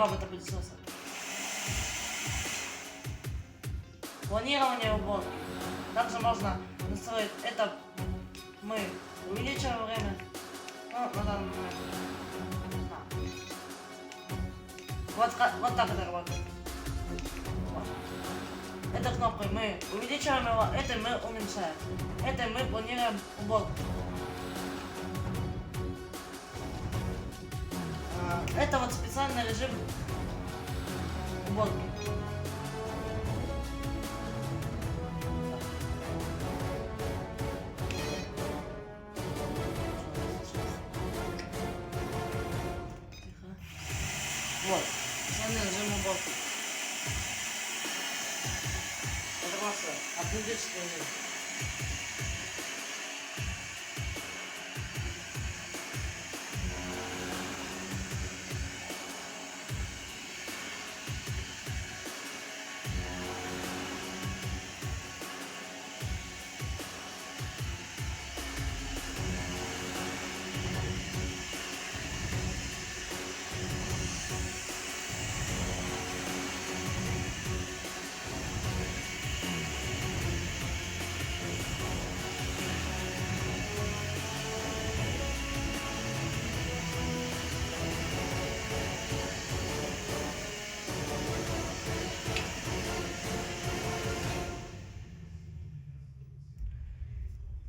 робота-пылесоса. Планирование уборки. Также можно настроить это. Мы увеличиваем время. Ну, на данный момент. Вот так это работает. Вот. Этой кнопкой мы увеличиваем его, этой мы уменьшаем. Этой мы планируем уборку. Это вот специальный режим уборки. Вот, специальный режим уборки. Это просто автоматический режим.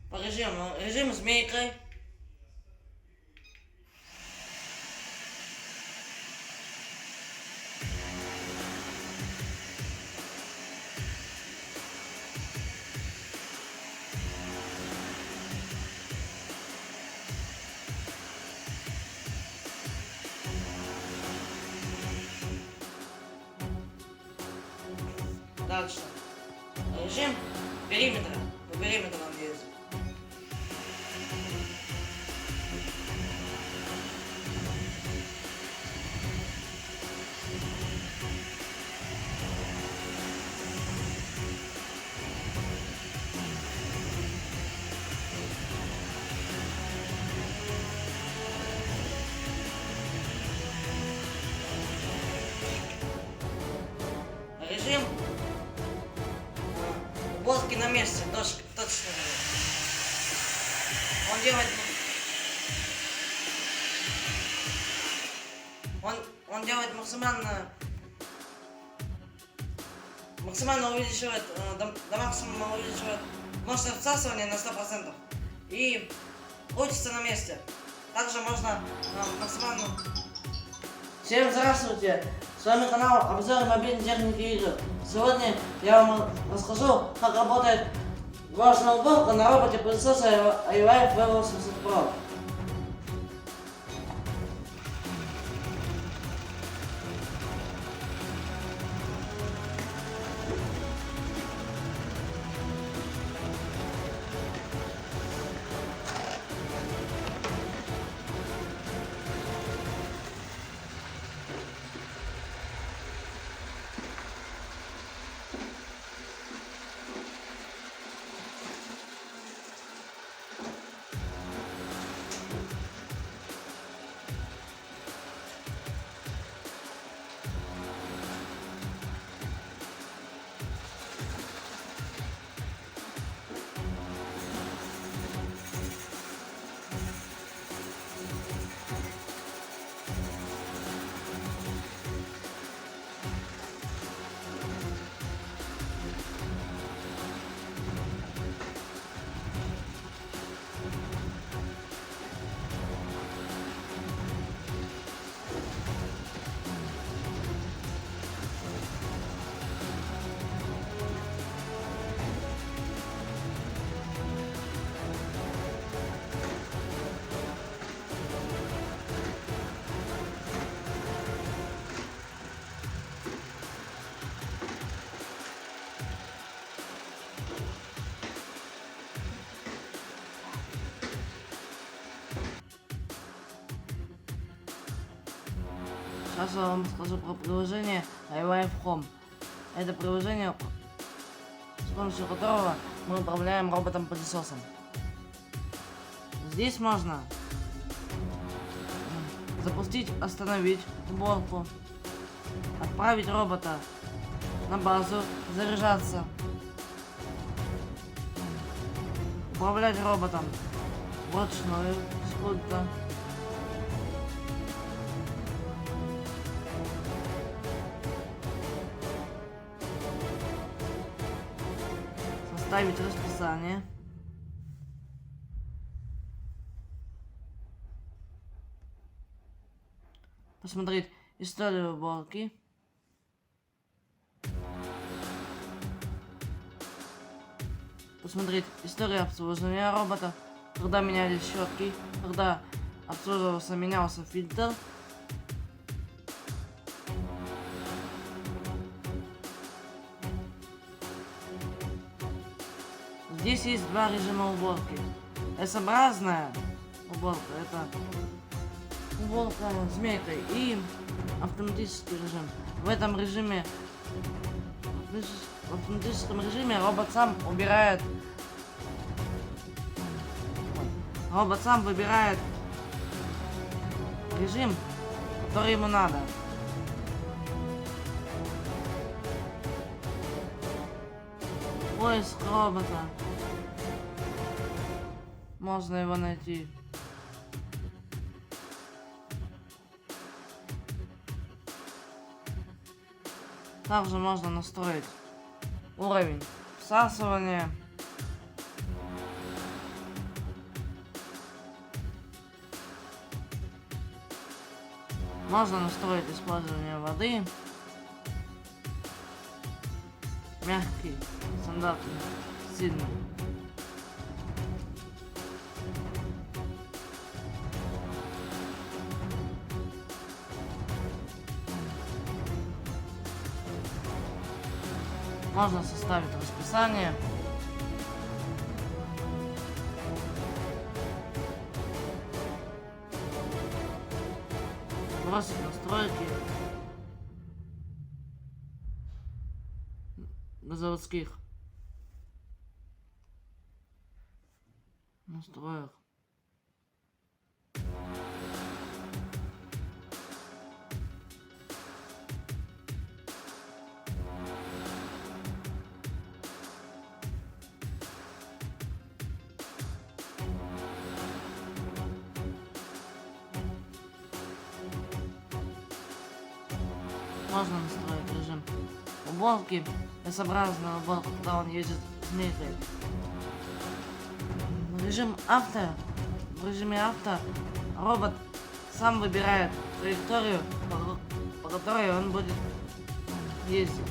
По режим змейкой. Дальше. Режим периметра. По периметру он есть. Режим уборки на месте, точно. Он делает максимально увеличивает, до максимума увеличивает мощность всасывания на 100%. И крутится на месте. Также можно максимально... Всем здравствуйте! С вами канал обзор мобильной техники и игр. Сегодня я вам расскажу, как работает влажная уборка на роботе-пылесосе iWave V80 Pro. Сейчас я вам скажу про приложение iWave Home. Это приложение, с помощью которого мы управляем роботом-пылесосом. Здесь можно запустить, остановить уборку, Отправить робота на базу, заряжаться. Управлять роботом вручную с пульта. Составить расписание. Посмотреть историю уборки. Посмотреть историю обслуживания робота, когда менялись щетки, когда обслуживался, менялся фильтр. Здесь есть два режима уборки. S-образная уборка, это уборка змейкой, и автоматический режим. В этом режиме, в автоматическом режиме робот сам убирает, робот сам выбирает режим, который ему надо. Поиск робота. Можно его найти. Также можно настроить уровень всасывания. Можно настроить использование воды. Мягкий, стандартный, сильный. Можно составить расписание. Бросить настройки на заводских настроек. Можно настроить режим уборки, S-образную уборку, когда он едет змейкой. Режим авто. В режиме авто робот сам выбирает траекторию, по которой он будет ездить.